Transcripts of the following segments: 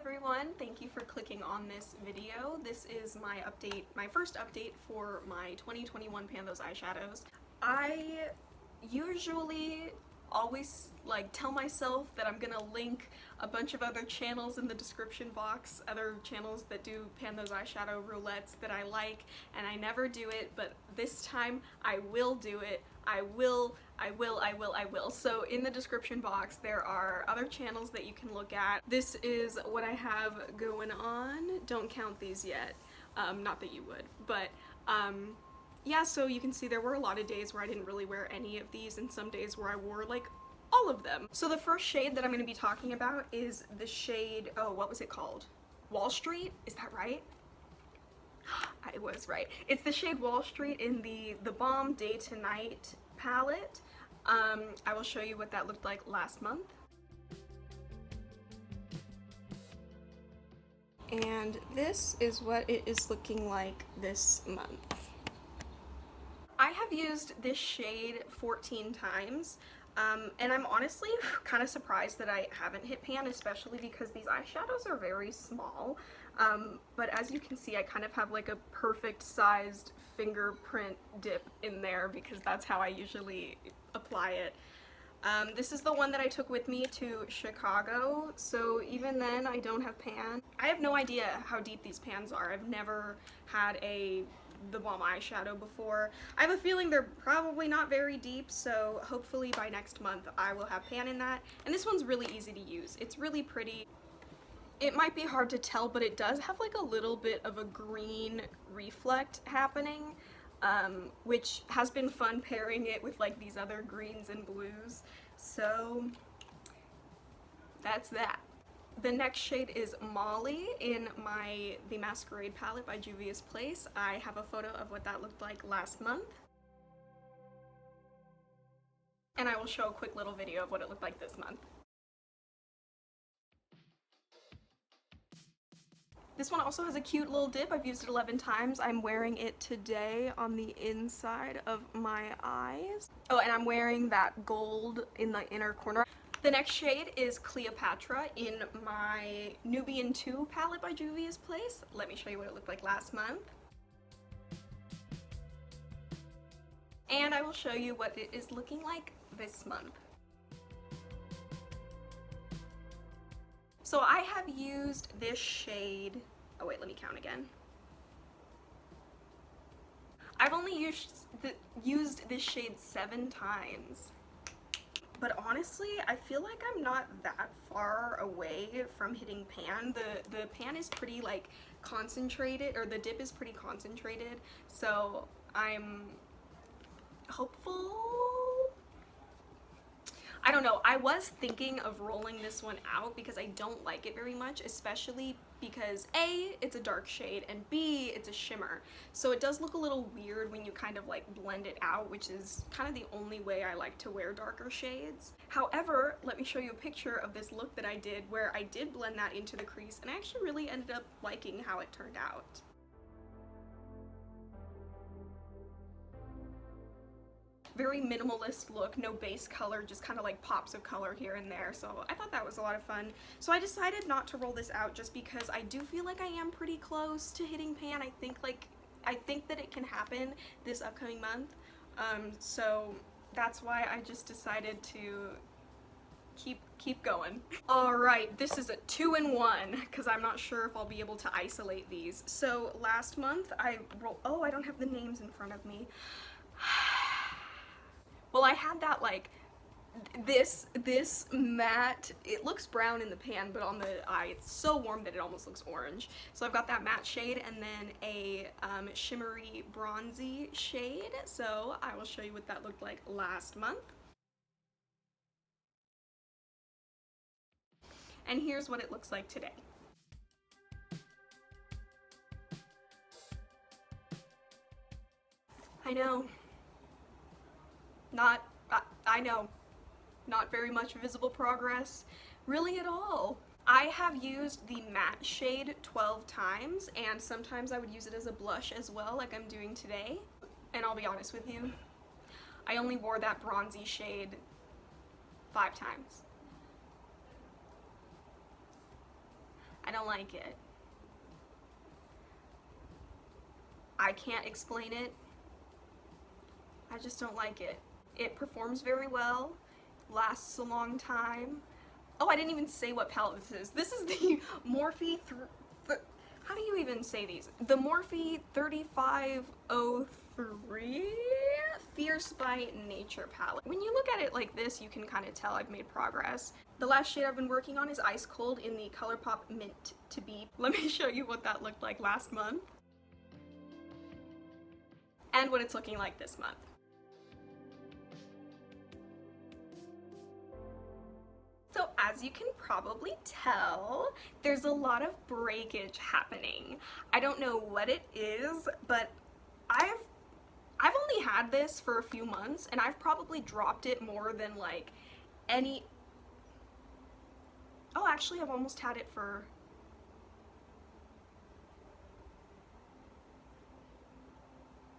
everyone, thank you for clicking on this video. This is my first update for my 2021 Pan Those Eyeshadows. I usually always tell myself that I'm gonna link a bunch of other channels in the description box, other channels that do Pan Those Eyeshadow roulettes that I like, and I never do it, but this time I will do it. I will. So in the description box there are other channels that you can look at. This is what I have going on. Don't count these yet. Not that you would, but yeah, so you can see there were a lot of days where I didn't really wear any of these and some days where I wore like all of them. So the first shade that I'm going to be talking about is the shade, oh, what was it called? Wall Street? Is that right? I was right. It's the shade Wall Street in the Balm Day to Night palette. I will show you what that looked like last month. And this is what it is looking like this month. I have used this shade 14 times, and I'm honestly kind of surprised that I haven't hit pan, especially because these eyeshadows are very small. But as you can see, I kind of have like a perfect sized fingerprint dip in there because that's how I usually apply it. This is the one that I took with me to Chicago, so even then I don't have pan. I have no idea how deep these pans are. I've never had the Balm eyeshadow before. I have a feeling they're probably not very deep, so hopefully by next month I will have pan in that. And this one's really easy to use. It's really pretty. It might be hard to tell, but it does have like a little bit of a green reflect happening, which has been fun pairing it with like these other greens and blues. So that's that. The next shade is Molly in the Masquerade palette by Juvia's Place. I have a photo of what that looked like last month. And I will show a quick little video of what it looked like this month. This one also has a cute little dip. I've used it 11 times. I'm wearing it today on the inside of my eyes. Oh, and I'm wearing that gold in the inner corner. The next shade is Cleopatra in my Nubian 2 palette by Juvia's Place. Let me show you what it looked like last month. And I will show you what it is looking like this month. So I have used this shade, oh wait, let me count again. I've only used this shade 7 times. But honestly, I feel like I'm not that far away from hitting pan. The pan is pretty like concentrated, or the dip is pretty concentrated, so I'm hopeful. I don't know, I was thinking of rolling this one out because I don't like it very much, especially because A, it's a dark shade, and B, it's a shimmer. So it does look a little weird when you kind of like blend it out, which is kind of the only way I like to wear darker shades. However, let me show you a picture of this look that I did where I did blend that into the crease, and I actually really ended up liking how it turned out. Very minimalist look, no base color, just kind of like pops of color here and there, so I thought that was a lot of fun. So I decided not to roll this out just because I do feel like I am pretty close to hitting pan. I think that it can happen this upcoming month, so that's why I just decided to keep going. Alright, this is a 2-in-1 because I'm not sure if I'll be able to isolate these. So last month oh, I don't have the names in front of me. Well, I had that like this matte, it looks brown in the pan, but on the eye it's so warm that it almost looks orange. So I've got that matte shade and then a shimmery bronzy shade. So I will show you what that looked like last month. And here's what it looks like today. I know. I know, not very much visible progress, really at all. I have used the matte shade 12 times, and sometimes I would use it as a blush as well, like I'm doing today. And I'll be honest with you, I only wore that bronzy shade 5 times. I don't like it. I can't explain it. I just don't like it. It performs very well, lasts a long time. Oh, I didn't even say what palette this is. This is the Morphe, how do you even say these? The Morphe 3503 Fierce by Nature palette. When you look at it like this, you can kind of tell I've made progress. The last shade I've been working on is Ice Cold in the ColourPop Mint to Be. Let me show you what that looked like last month. And what it's looking like this month. So as you can probably tell, there's a lot of breakage happening. I don't know what it is, but I've only had this for a few months and I've probably dropped it more than like any... Oh, actually I've almost had it for...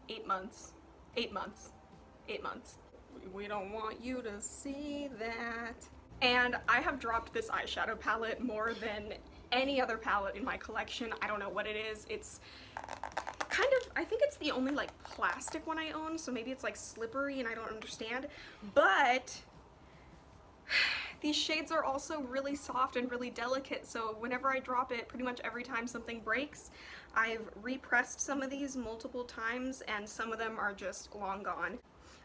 8 months. 8 months. 8 months. We don't want you to see that. And I have dropped this eyeshadow palette more than any other palette in my collection. I don't know what it is. It's kind of, I think it's the only like plastic one I own, so maybe it's like slippery and I don't understand. But these shades are also really soft and really delicate, so whenever I drop it, pretty much every time something breaks, I've repressed some of these multiple times and some of them are just long gone.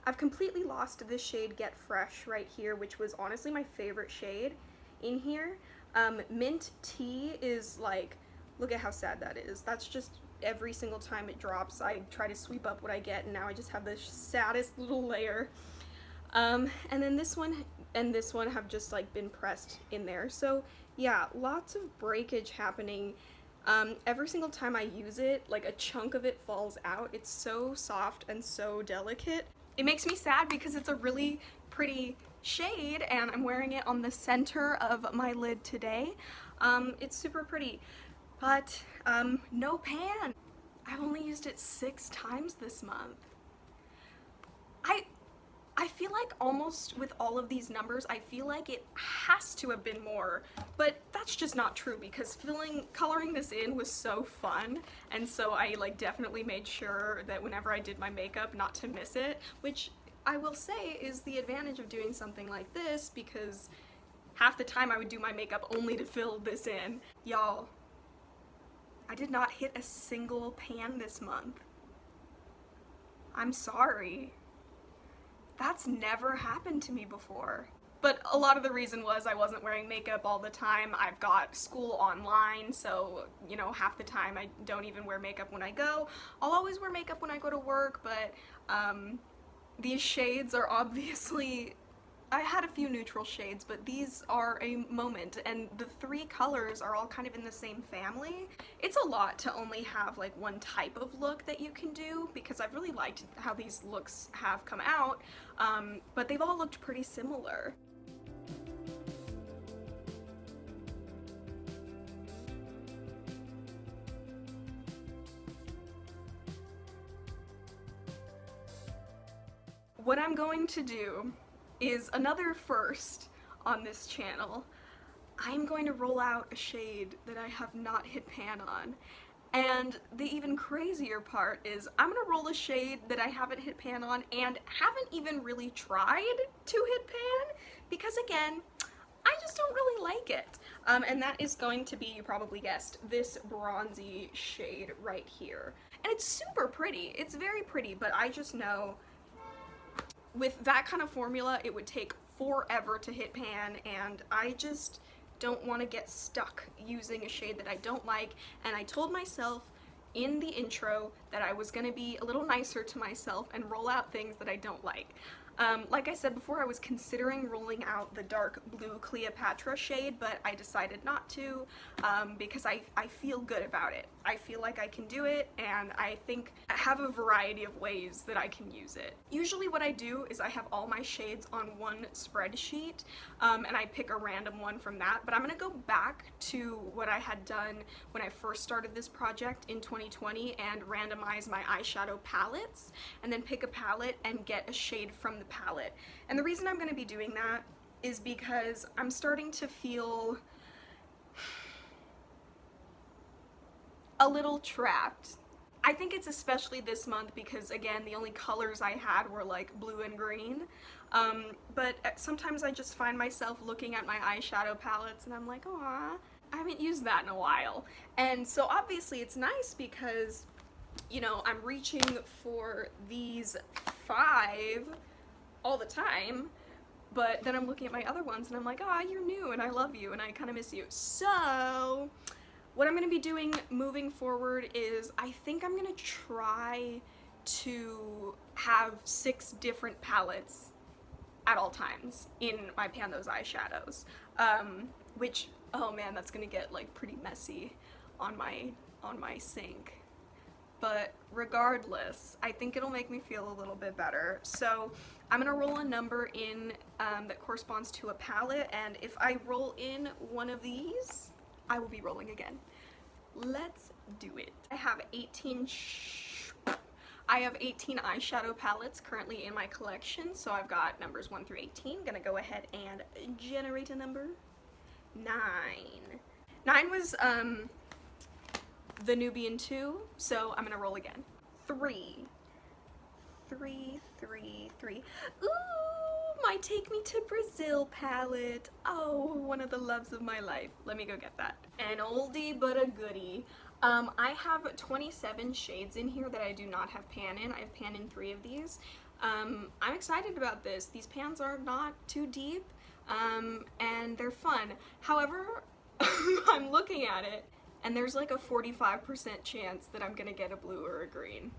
I've completely lost this shade Get Fresh right here, which was honestly my favorite shade in here. Mint Tea is like, look at how sad that is. That's just every single time it drops, I try to sweep up what I get, and now I just have this saddest little layer. And then this one and this one have just like been pressed in there. So yeah, lots of breakage happening. Every single time I use it, like a chunk of it falls out. It's so soft and so delicate. It makes me sad because it's a really pretty shade and I'm wearing it on the center of my lid today. It's super pretty, but no pan. I've only used it 6 times this month. I feel like almost with all of these numbers, I feel like it has to have been more, but that's just not true because coloring this in was so fun, and so I like definitely made sure that whenever I did my makeup not to miss it, which I will say is the advantage of doing something like this because half the time I would do my makeup only to fill this in. Y'all, I did not hit a single pan this month. I'm sorry. That's never happened to me before. But a lot of the reason was I wasn't wearing makeup all the time. I've got school online, so, you know, half the time I don't even wear makeup when I go. I'll always wear makeup when I go to work, but these shades are obviously... I had a few neutral shades, but these are a moment, and the 3 colors are all kind of in the same family. It's a lot to only have like one type of look that you can do, because I've really liked how these looks have come out, but they've all looked pretty similar. What I'm going to do is another first on this channel. I'm going to roll out a shade that I have not hit pan on. And the even crazier part is I'm gonna roll a shade that I haven't hit pan on and haven't even really tried to hit pan because, again, I just don't really like it. And that is going to be, you probably guessed, this bronzy shade right here. And it's super pretty. It's very pretty, but I just know with that kind of formula, it would take forever to hit pan, and I just don't want to get stuck using a shade that I don't like, and I told myself in the intro that I was going to be a little nicer to myself and roll out things that I don't like. Like I said before, I was considering rolling out the dark blue Cleopatra shade, but I decided not to because I feel good about it. I feel like I can do it, and I think I have a variety of ways that I can use it. Usually what I do is I have all my shades on one spreadsheet, and I pick a random one from that, but I'm going to go back to what I had done when I first started this project in 2020 and randomize my eyeshadow palettes, and then pick a palette and get a shade from the palette. And the reason I'm going to be doing that is because I'm starting to feel a little trapped. I think it's especially this month because, again, the only colors I had were like blue and green. But sometimes I just find myself looking at my eyeshadow palettes and I'm like, aw, I haven't used that in a while. And so obviously it's nice because, you know, I'm reaching for these 5 all the time, but then I'm looking at my other ones and I'm like, ah, you're new and I love you and I kind of miss you. So what I'm going to be doing moving forward is I think I'm going to try to have 6 different palettes at all times in my Pan Those Eyeshadows, which, oh man, that's going to get like pretty messy on my sink. But regardless, I think it'll make me feel a little bit better. So I'm gonna roll a number in that corresponds to a palette, and if I roll in one of these, I will be rolling again. Let's do it. I have 18 eyeshadow palettes currently in my collection, so I've got numbers 1 through 18. Gonna go ahead and generate a number. 9. 9 was the Nubian 2, so I'm gonna roll again. 3. 3, 3, 3. Ooh, my Take Me to Brazil palette. Oh, one of the loves of my life. Let me go get that. An oldie but a goodie. I have 27 shades in here that I do not have pan in. I have pan in 3 of these. I'm excited about this. These pans are not too deep, and they're fun. However, I'm looking at it, and there's like a 45% chance that I'm gonna get a blue or a green.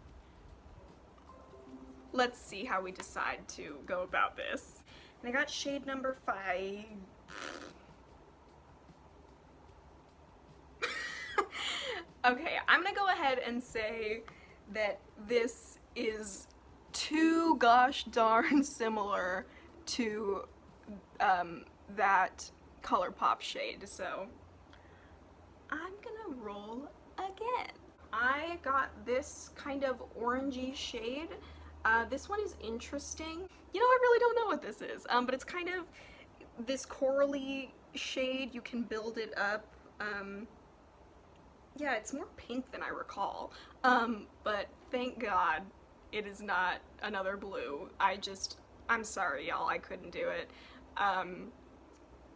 Let's see how we decide to go about this. And I got shade number 5. Okay, I'm gonna go ahead and say that this is too gosh darn similar to that ColourPop shade, so I'm gonna roll again. I got this kind of orangey shade. This one is interesting. You know, I really don't know what this is, but it's kind of this corally shade. You can build it up. Yeah, it's more pink than I recall, but thank God it is not another blue. I'm sorry, y'all, I couldn't do it.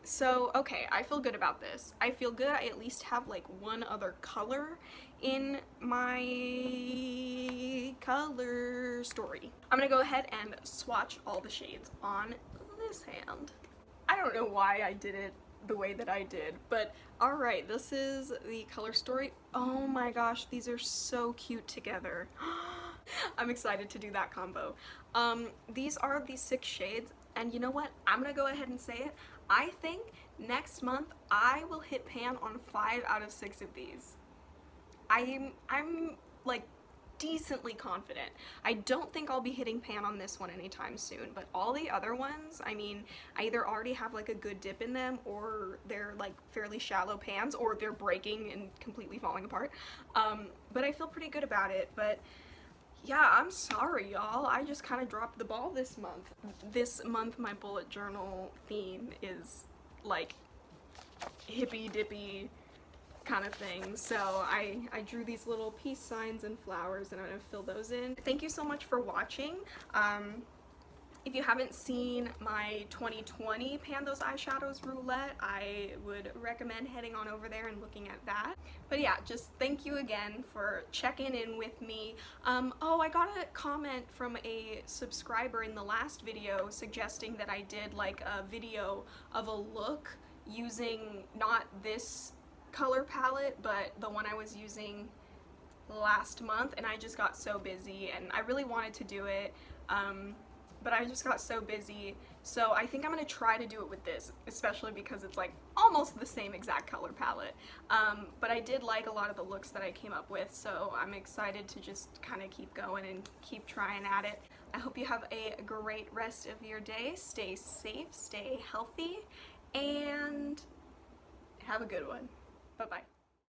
So, okay, I feel good about this. I feel good I at least have like one other color in my color story. I'm gonna go ahead and swatch all the shades on this hand. I don't know why I did it the way that I did, but alright, this is the color story. Oh my gosh, these are so cute together. I'm excited to do that combo. These are the 6 shades, and you know what? I'm gonna go ahead and say it. I think next month I will hit pan on 5 out of 6 of these. I'm like decently confident. I don't think I'll be hitting pan on this one anytime soon, but all the other ones, I mean, I either already have like a good dip in them, or they're like fairly shallow pans, or they're breaking and completely falling apart. But I feel pretty good about it. But yeah, I'm sorry, y'all. I just kind of dropped the ball this month. This month, my bullet journal theme is like hippy dippy kind of thing. So I drew these little peace signs and flowers, and I'm gonna fill those in. Thank you so much for watching. If you haven't seen my 2020 Pan Those Eyeshadows Roulette, I would recommend heading on over there and looking at that. But yeah, just thank you again for checking in with me. Oh, I got a comment from a subscriber in the last video suggesting that I did like a video of a look using not this color palette, but the one I was using last month, and I just got so busy, and I really wanted to do it. But I just got so busy, so I think I'm gonna try to do it with this, especially because it's like almost the same exact color palette. But I did like a lot of the looks that I came up with, so I'm excited to just kind of keep going and keep trying at it. I hope you have a great rest of your day. Stay safe, stay healthy, and have a good one. Bye-bye.